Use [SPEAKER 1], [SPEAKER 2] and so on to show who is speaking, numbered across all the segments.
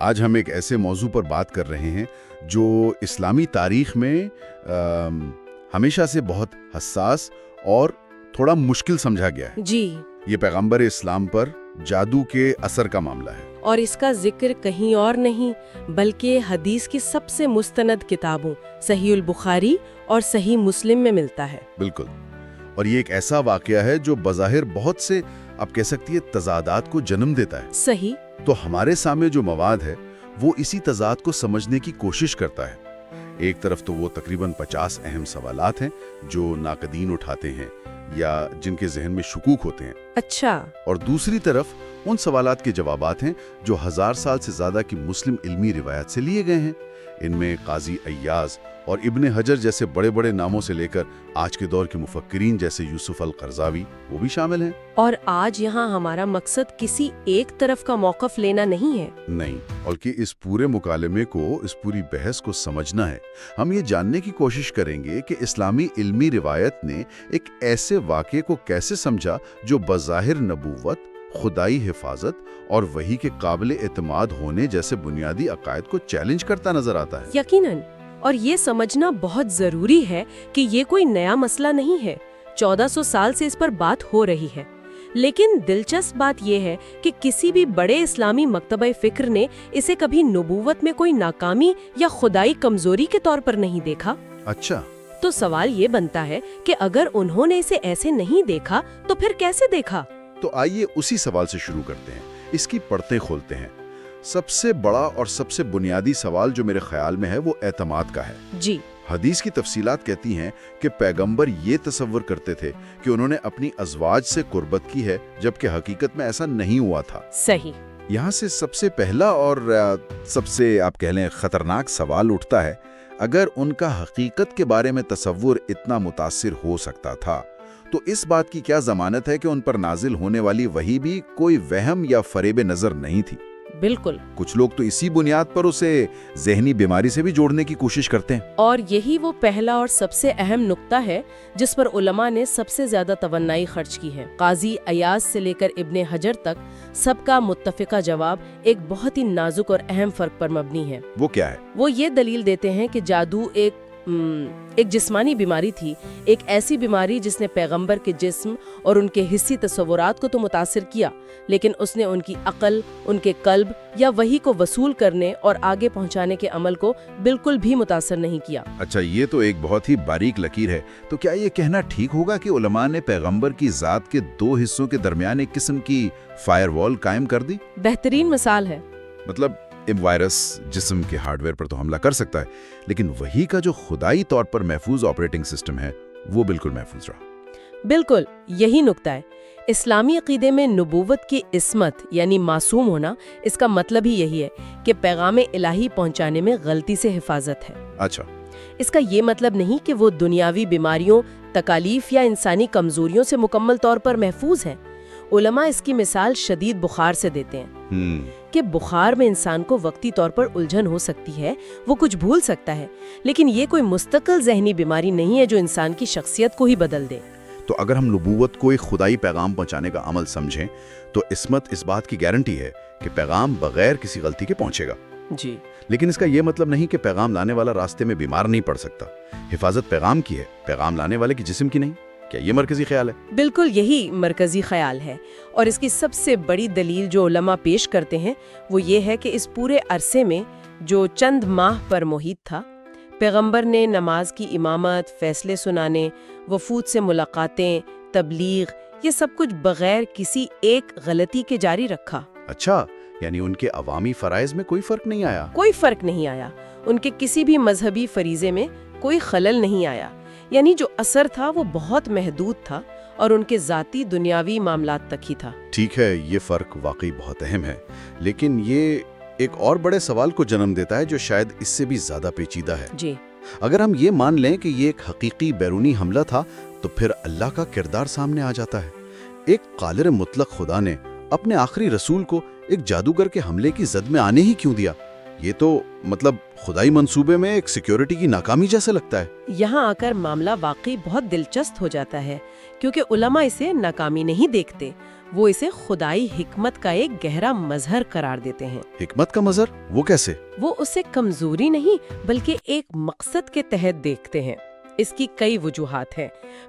[SPEAKER 1] آج ہم ایک ایسے موضوع پر بات کر رہے ہیں جو اسلامی تاریخ میں ہمیشہ سے بہت حساس اور تھوڑا مشکل سمجھا گیا ہے۔
[SPEAKER 2] جی،
[SPEAKER 1] یہ پیغمبر اسلام پر جادو کے اثر کا معاملہ ہے۔
[SPEAKER 2] اور اس کا ذکر کہیں اور نہیں بلکہ حدیث کی سب سے مستند کتابوں صحیح البخاری اور صحیح مسلم میں ملتا ہے۔
[SPEAKER 1] بالکل، اور یہ ایک ایسا واقعہ ہے جو بظاہر بہت سے آپ کہہ سکتی ہے تضادات کو جنم دیتا ہے۔
[SPEAKER 2] صحیح۔
[SPEAKER 1] تو ہمارے سامنے جو مواد ہے وہ اسی تضاد کو سمجھنے کی کوشش کرتا ہے۔ ایک طرف تو وہ تقریباً 50 اہم سوالات ہیں جو ناقدین اٹھاتے ہیں یا جن کے ذہن میں شکوک ہوتے ہیں۔
[SPEAKER 2] اچھا۔
[SPEAKER 1] اور دوسری طرف ان سوالات کے جوابات ہیں جو 1000 سال سے زیادہ کی مسلم علمی روایت سے لیے گئے ہیں۔ ان میں قاضی ایاز اور ابن حجر جیسے بڑے بڑے ناموں سے لے کر آج کے دور کے مفکرین جیسے یوسف القرضاوی وہ بھی شامل ہیں۔
[SPEAKER 2] اور آج یہاں ہمارا مقصد کسی ایک طرف کا موقف لینا نہیں ہے۔
[SPEAKER 1] نہیں، بلکہ اس پورے مکالمے کو، اس پوری بحث کو سمجھنا ہے۔ ہم یہ جاننے کی کوشش کریں گے کہ اسلامی علمی روایت نے ایک ایسے واقعے کو کیسے سمجھا جو بظاہر نبوت، خدائی حفاظت اور وحی کے قابل اعتماد ہونے جیسے بنیادی عقائد کو چیلنج کرتا نظر آتا ہے۔
[SPEAKER 2] یقیناً، اور یہ سمجھنا بہت ضروری ہے کہ یہ کوئی نیا مسئلہ نہیں ہے۔ 1400 سال سے اس پر بات ہو رہی ہے، لیکن دلچسپ بات یہ ہے کہ کسی بھی بڑے اسلامی مکتبہ فکر نے اسے کبھی نبوت میں کوئی ناکامی یا خدائی کمزوری کے طور پر نہیں دیکھا۔
[SPEAKER 1] اچھا،
[SPEAKER 2] تو سوال یہ بنتا ہے کہ اگر انہوں نے اسے ایسے نہیں دیکھا تو پھر کیسے دیکھا؟
[SPEAKER 1] تو آئیے اسی سوال سے شروع کرتے ہیں، اس کی پرتیں کھولتے ہیں۔ سب سے بڑا اور سب سے بنیادی سوال جو میرے خیال میں ہے وہ اعتماد کا ہے۔
[SPEAKER 2] جی،
[SPEAKER 1] حدیث کی تفصیلات کہتی ہیں کہ پیغمبر یہ تصور کرتے تھے کہ انہوں نے اپنی ازواج سے قربت کی ہے، جبکہ حقیقت میں ایسا نہیں ہوا تھا۔
[SPEAKER 2] صحیح۔
[SPEAKER 1] یہاں سے سب سے پہلا اور سب سے آپ کہہ لیں خطرناک سوال اٹھتا ہے، اگر ان کا حقیقت کے بارے میں تصور اتنا متاثر ہو سکتا تھا تو اس بات کی کیا ضمانت ہے کہ ان پر نازل ہونے والی وحی بھی کوئی وہم یا فریب نظر نہیں تھی؟
[SPEAKER 2] بالکل۔
[SPEAKER 1] کچھ لوگ تو اسی بنیاد پر اسے ذہنی بیماری سے بھی جوڑنے کی کوشش کرتے ہیں۔
[SPEAKER 2] اور یہی وہ پہلا اور سب سے اہم نقطہ ہے جس پر علماء نے سب سے زیادہ توانائی خرچ کی ہے۔ قاضی ایاز سے لے کر ابن حجر تک سب کا متفقہ جواب ایک بہت ہی نازک اور اہم فرق پر مبنی ہے۔
[SPEAKER 1] وہ کیا ہے؟
[SPEAKER 2] وہ یہ دلیل دیتے ہیں کہ جادو ایک جسمانی بیماری تھی، ایک ایسی بیماری جس نے پیغمبر کے جسم اور ان کے حسی تصورات کو تو متاثر کیا، لیکن اس نے ان کی عقل، ان کے قلب یا وحی کو وصول کرنے اور آگے پہنچانے کے عمل کو بالکل بھی متاثر نہیں کیا۔
[SPEAKER 1] اچھا، یہ تو ایک بہت ہی باریک لکیر ہے۔ تو کیا یہ کہنا ٹھیک ہوگا کہ علماء نے پیغمبر کی ذات کے 2 حصوں کے درمیان ایک قسم کی فائر وال قائم کر دی؟
[SPEAKER 2] بہترین مثال ہے۔
[SPEAKER 1] مطلب وائرس جسم کے ہارڈ ویئر پر تو حملہ کر سکتا ہے، لیکن وہی کا جو خدائی طور پر محفوظ آپریٹنگ سسٹم ہے وہ بالکل محفوظ رہا۔
[SPEAKER 2] بالکل یہی نقطہ ہے۔ اسلامی عقیدے میں نبوت کی عصمت یعنی معصوم ہونا، اس کا مطلب ہی یہی ہے کہ پیغام الہی پہنچانے میں غلطی سے حفاظت ہے۔
[SPEAKER 1] اچھا،
[SPEAKER 2] اس کا یہ مطلب نہیں کہ وہ دنیاوی بیماریوں، تکالیف یا انسانی کمزوریوں سے مکمل طور پر محفوظ ہیں۔ علماء اس کی مثال شدید بخار سے دیتے ہیں کہ بخار میں انسان کو وقتی طور پر الجھن ہو سکتی ہے، وہ کچھ بھول سکتا ہے، لیکن یہ کوئی مستقل ذہنی بیماری نہیں ہے جو انسان کی شخصیت کو ہی بدل دے۔
[SPEAKER 1] تو اگر ہم نبوت کو ایک خدائی پیغام پہنچانے کا عمل سمجھیں تو عصمت اس بات کی گارنٹی ہے کہ پیغام بغیر کسی غلطی کے پہنچے گا۔
[SPEAKER 2] جی،
[SPEAKER 1] لیکن اس کا یہ مطلب نہیں کہ پیغام لانے والا راستے میں بیمار نہیں پڑ سکتا۔ حفاظت پیغام کی ہے، پیغام لانے والے کی جسم کی نہیں۔ کیا یہ مرکزی خیال ہے؟
[SPEAKER 2] بالکل یہی مرکزی خیال ہے، اور اس کی سب سے بڑی دلیل جو علماء پیش کرتے ہیں وہ یہ ہے کہ اس پورے عرصے میں جو چند ماہ پر محیط تھا، پیغمبر نے نماز کی امامت، فیصلے سنانے، وفود سے ملاقاتیں، تبلیغ، یہ سب کچھ بغیر کسی ایک غلطی کے جاری رکھا۔
[SPEAKER 1] اچھا، یعنی ان کے عوامی فرائض میں کوئی فرق نہیں آیا؟
[SPEAKER 2] کوئی فرق نہیں آیا، ان کے کسی بھی مذہبی فریضے میں کوئی خلل نہیں آیا، یعنی جو اثر تھا وہ بہت محدود تھا اور ان کے ذاتی دنیاوی معاملات تک ہی تھا۔
[SPEAKER 1] ٹھیک ہے، یہ فرق واقعی بہت اہم ہے، لیکن یہ ایک اور بڑے سوال کو جنم دیتا ہے جو شاید اس سے بھی زیادہ پیچیدہ ہے۔
[SPEAKER 2] جی،
[SPEAKER 1] اگر ہم یہ مان لیں کہ یہ ایک حقیقی بیرونی حملہ تھا تو پھر اللہ کا کردار سامنے آ جاتا ہے۔ ایک قادر مطلق خدا نے اپنے آخری رسول کو ایک جادوگر کے حملے کی زد میں آنے ہی کیوں دیا؟ یہ تو مطلب خدائی منصوبے میں ایک سیکیورٹی کی ناکامی جیسا لگتا ہے۔
[SPEAKER 2] یہاں آ کر معاملہ واقعی بہت دلچسپ ہو جاتا ہے، کیونکہ علماء اسے ناکامی نہیں دیکھتے، وہ اسے خدائی حکمت کا ایک گہرا مظہر قرار دیتے ہیں۔
[SPEAKER 1] حکمت کا مظہر وہ کیسے؟
[SPEAKER 2] وہ اسے کمزوری نہیں بلکہ ایک مقصد کے تحت دیکھتے ہیں۔ اس کی کئی وجوہات ہیں۔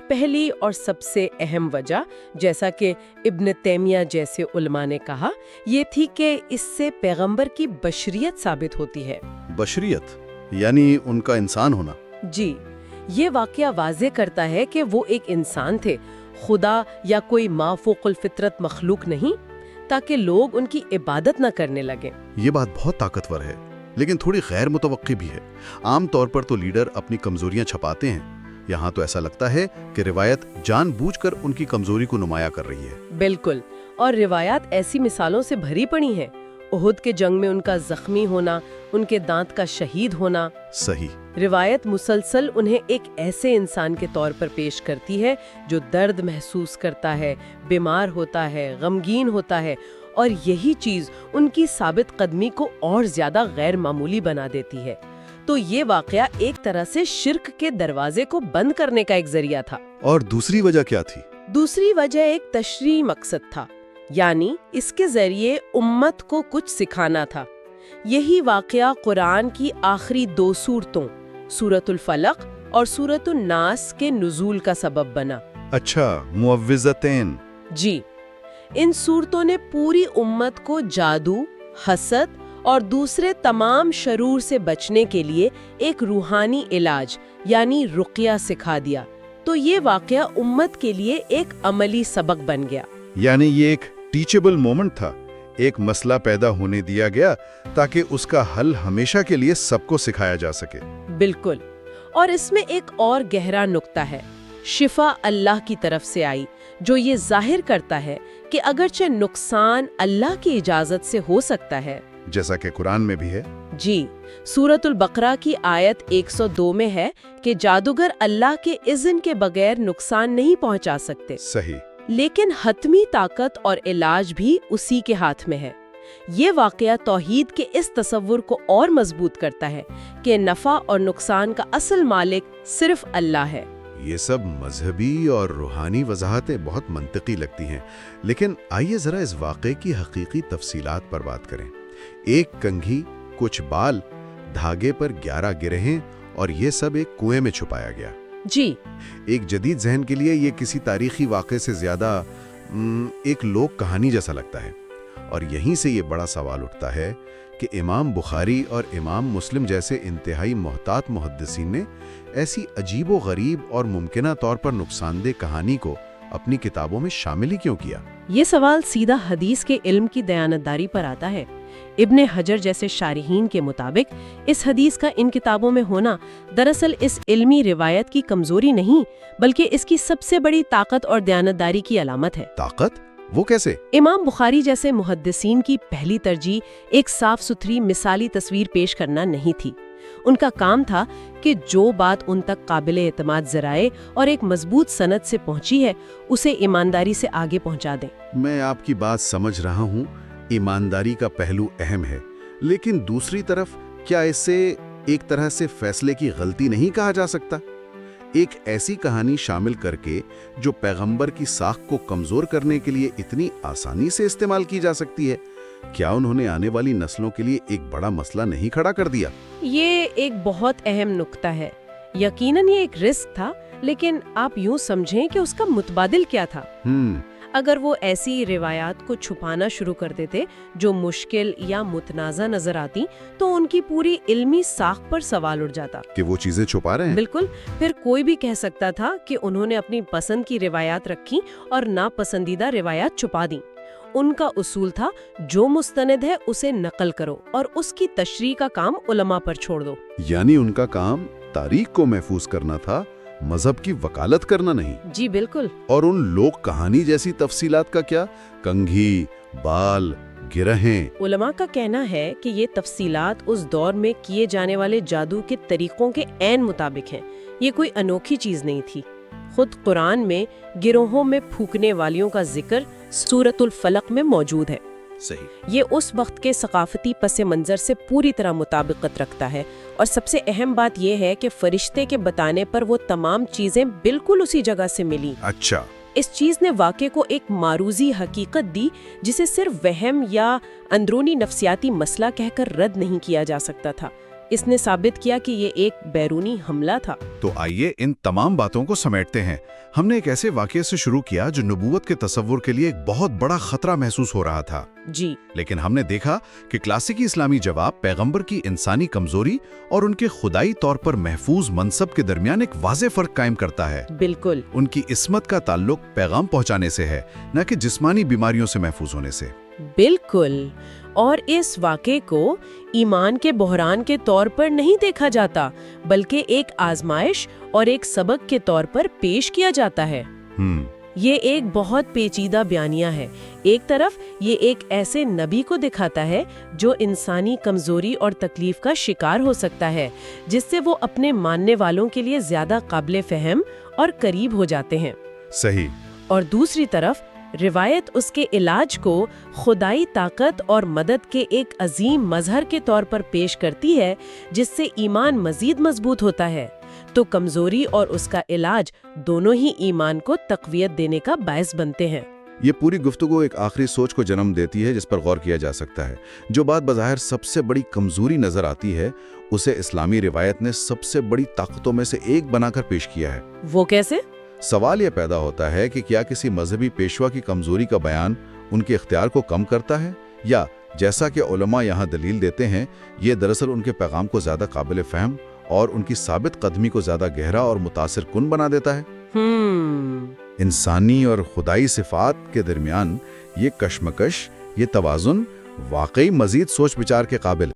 [SPEAKER 2] پہلی اور سب سے اہم وجہ، جیسا کہ ابن تیمیہ جیسے علماء نے کہا، یہ تھی کہ اس سے پیغمبر کی بشریت ثابت ہوتی ہے۔
[SPEAKER 1] بشریت یعنی ان کا انسان ہونا؟
[SPEAKER 2] جی، یہ واقعہ واضح کرتا ہے کہ وہ ایک انسان تھے، خدا یا کوئی ما فوق الفطرت مخلوق نہیں، تاکہ لوگ ان کی عبادت نہ کرنے لگیں۔
[SPEAKER 1] یہ بات بہت طاقتور ہے، لیکن تھوڑی غیر متوقع بھی ہے۔ عام طور پر تو لیڈر اپنی کمزوریاں چھپاتے ہیں، یہاں تو ایسا لگتا ہے کہ روایت جان بوجھ کر ان کی کمزوری کو نمایاں کر رہی ہے۔
[SPEAKER 2] بالکل، اور روایات ایسی مثالوں سے بھری پڑی ہیں۔ احد کے جنگ میں ان کا زخمی ہونا، ان کے دانت کا شہید ہونا۔
[SPEAKER 1] صحیح۔
[SPEAKER 2] روایت مسلسل انہیں ایک ایسے انسان کے طور پر پیش کرتی ہے جو درد محسوس کرتا ہے، بیمار ہوتا ہے، غمگین ہوتا ہے، اور یہی چیز ان کی ثابت قدمی کو اور زیادہ غیر معمولی بنا دیتی ہے۔ تو یہ واقعہ ایک طرح سے شرک کے دروازے کو بند کرنے کا ایک ذریعہ تھا۔
[SPEAKER 1] اور دوسری وجہ کیا تھی؟
[SPEAKER 2] دوسری وجہ ایک تشریعی مقصد تھا، یعنی اس کے ذریعے امت کو کچھ سکھانا تھا۔ یہی واقعہ قرآن کی آخری 2 سورتوں، سورۃ الفلق اور سورۃ الناس کے نزول کا سبب بنا۔
[SPEAKER 1] اچھا، معوذتین۔
[SPEAKER 2] جی، ان سورتوں نے پوری امت کو جادو، حسد اور دوسرے تمام شرور سے بچنے کے لیے ایک روحانی علاج یعنی رقیہ سکھا دیا۔ تو یہ واقعہ امت کے لیے ایک عملی سبق بن گیا۔
[SPEAKER 1] یعنی یہ ایک ٹیچبل مومنٹ تھا، ایک مسئلہ پیدا ہونے دیا گیا تاکہ اس کا حل ہمیشہ کے لیے سب کو سکھایا جا سکے۔
[SPEAKER 2] بالکل، اور اس میں ایک اور گہرا نقطہ ہے۔ شفا اللہ کی طرف سے آئی، جو یہ ظاہر کرتا ہے کہ اگرچہ نقصان اللہ کی اجازت سے ہو سکتا ہے،
[SPEAKER 1] جیسا کہ قرآن میں بھی ہے۔
[SPEAKER 2] جی، سورۃ البقرہ کی آیت 102 میں ہے کہ جادوگر اللہ کے اذن کے بغیر نقصان نہیں پہنچا سکتے۔
[SPEAKER 1] صحیح۔
[SPEAKER 2] لیکن حتمی طاقت اور علاج بھی اسی کے ہاتھ میں ہے۔ یہ واقعہ توحید کے اس تصور کو اور مضبوط کرتا ہے کہ نفع اور نقصان کا اصل مالک صرف اللہ ہے۔
[SPEAKER 1] یہ سب مذہبی اور روحانی وضاحتیں بہت منطقی لگتی ہیں، لیکن آئیے ذرا اس واقعے کی حقیقی تفصیلات پر بات کریں۔ ایک کنگھی، کچھ بال، دھاگے پر 11 گرہیں، اور یہ سب ایک کنویں میں چھپایا گیا۔
[SPEAKER 2] جی،
[SPEAKER 1] ایک جدید ذہن کے لیے یہ کسی تاریخی واقعے سے زیادہ ایک لوک کہانی جیسا لگتا ہے۔ اور یہیں سے یہ بڑا سوال اٹھتا ہے کہ امام بخاری اور امام مسلم جیسے انتہائی محتاط محدثین نے ایسی عجیب و غریب اور ممکنہ طور پر نقصان دہ کہانی کو اپنی کتابوں میں شامل ہی کیوں کیا؟
[SPEAKER 2] یہ سوال سیدھا حدیث کے علم کی دیانتداری پر آتا ہے۔ ابن حجر جیسے شارحین کے مطابق اس حدیث کا ان کتابوں میں ہونا دراصل اس علمی روایت کی کمزوری نہیں بلکہ اس کی سب سے بڑی طاقت اور دیانتداری کی علامت ہے۔
[SPEAKER 1] طاقت؟ وہ کیسے؟
[SPEAKER 2] امام بخاری جیسے محدثین کی پہلی ترجیح ایک صاف ستھری مثالی تصویر پیش کرنا نہیں تھی۔ ان کا کام تھا کہ جو بات ان تک قابل اعتماد ذرائع اور ایک مضبوط سند سے پہنچی ہے اسے ایمانداری سے آگے پہنچا دیں۔
[SPEAKER 1] میں آپ کی بات سمجھ رہا ہوں، ایمانداری کا پہلو اہم ہے، لیکن دوسری طرف کیا اس سے ایک طرح سے فیصلے کی غلطی نہیں کہا جا سکتا؟ ایک ایسی کہانی شامل کر کے جو پیغمبر کی ساکھ کو کمزور کرنے کے لیے اتنی آسانی سے استعمال کی جا سکتی ہے، کیا انہوں نے آنے والی نسلوں کے لیے ایک بڑا مسئلہ نہیں کھڑا کر دیا؟
[SPEAKER 2] یہ ایک بہت اہم نقطہ ہے۔ یقیناً یہ ایک رسک تھا، لیکن آپ یوں سمجھیں کہ اس کا متبادل کیا تھا؟ اگر وہ ایسی روایات کو چھپانا شروع کر دیتے جو مشکل یا متنازع نظر آتی تو ان کی پوری علمی ساکھ پر سوال اٹھ جاتا
[SPEAKER 1] کہ وہ چیزیں چھپا رہے ہیں۔
[SPEAKER 2] بالکل، پھر کوئی بھی کہہ سکتا تھا کہ انہوں نے اپنی پسند کی روایات رکھی اور ناپسندیدہ روایات چھپا دیں۔ ان کا اصول تھا جو مستند ہے اسے نقل کرو اور اس کی تشریح کا کام علماء پر چھوڑ دو۔
[SPEAKER 1] یعنی ان کا کام تاریخ کو محفوظ کرنا تھا، مذہب کی وکالت کرنا نہیں۔
[SPEAKER 2] جی بالکل۔
[SPEAKER 1] اور ان لوک کہانی جیسی تفصیلات کا کیا؟ کنگھی، بال، گرہیں۔
[SPEAKER 2] علماء کا کہنا ہے کہ یہ تفصیلات اس دور میں کیے جانے والے جادو کے طریقوں کے عین مطابق ہیں۔ یہ کوئی انوکھی چیز نہیں تھی۔ خود قرآن میں گروہوں میں پھونکنے والیوں کا ذکر سورۃ الفلق میں موجود ہے۔
[SPEAKER 1] صحیح۔
[SPEAKER 2] یہ اس وقت کے ثقافتی پس منظر سے پوری طرح مطابقت رکھتا ہے، اور سب سے اہم بات یہ ہے کہ فرشتے کے بتانے پر وہ تمام چیزیں بالکل اسی جگہ سے ملی۔
[SPEAKER 1] اچھا،
[SPEAKER 2] اس چیز نے واقعے کو ایک معروضی حقیقت دی جسے صرف وہم یا اندرونی نفسیاتی مسئلہ کہہ کر رد نہیں کیا جا سکتا تھا۔ اس نے ثابت کیا کہ یہ ایک بیرونی حملہ تھا۔
[SPEAKER 3] تو آئیے ان تمام باتوں کو سمیٹتے ہیں۔ ہم نے ایک ایسے واقعے سے شروع کیا جو نبوت کے تصور کے لیے ایک بہت بڑا خطرہ محسوس ہو رہا تھا،
[SPEAKER 2] جی،
[SPEAKER 3] لیکن ہم نے دیکھا کہ کلاسیکی اسلامی جواب پیغمبر کی انسانی کمزوری اور ان کے خدائی طور پر محفوظ منصب کے درمیان ایک واضح فرق قائم کرتا ہے۔
[SPEAKER 2] بالکل۔
[SPEAKER 3] ان کی عصمت کا تعلق پیغام پہنچانے سے ہے، نہ کہ جسمانی بیماریوں سے محفوظ ہونے سے۔
[SPEAKER 2] بالکل، اور اس واقعے کو ایمان کے بحران کے طور پر نہیں دیکھا جاتا، بلکہ ایک آزمائش اور ایک سبق کے طور پر پیش کیا جاتا ہے۔ یہ ایک بہت پیچیدہ بیانیہ ہے۔ ایک طرف یہ ایک ایسے نبی کو دکھاتا ہے جو انسانی کمزوری اور تکلیف کا شکار ہو سکتا ہے، جس سے وہ اپنے ماننے والوں کے لیے زیادہ قابل فہم اور قریب ہو جاتے ہیں۔
[SPEAKER 3] صحیح۔
[SPEAKER 2] اور دوسری طرف روایت اس کے علاج کو خدائی طاقت اور مدد کے ایک عظیم مظہر کے طور پر پیش کرتی ہے، جس سے ایمان مزید مضبوط ہوتا ہے۔ تو کمزوری اور اس کا علاج دونوں ہی ایمان کو تقویت دینے کا باعث بنتے ہیں۔
[SPEAKER 1] یہ پوری گفتگو ایک آخری سوچ کو جنم دیتی ہے جس پر غور کیا جا سکتا ہے۔ جو بات بظاہر سب سے بڑی کمزوری نظر آتی ہے، اسے اسلامی روایت نے سب سے بڑی طاقتوں میں سے ایک بنا کر پیش کیا ہے۔
[SPEAKER 2] وہ کیسے؟
[SPEAKER 1] سوال یہ پیدا ہوتا ہے کہ کیا کسی مذہبی پیشوا کی کمزوری کا بیان ان کے اختیار کو کم کرتا ہے، یا جیسا کہ علماء یہاں دلیل دیتے ہیں، یہ دراصل ان کے پیغام کو زیادہ قابل فہم اور ان کی ثابت قدمی کو زیادہ گہرا اور متاثر کن بنا دیتا ہے؟ انسانی اور خدائی صفات کے درمیان یہ کشمکش، یہ توازن واقعی مزید سوچ بچار کے قابل ہے۔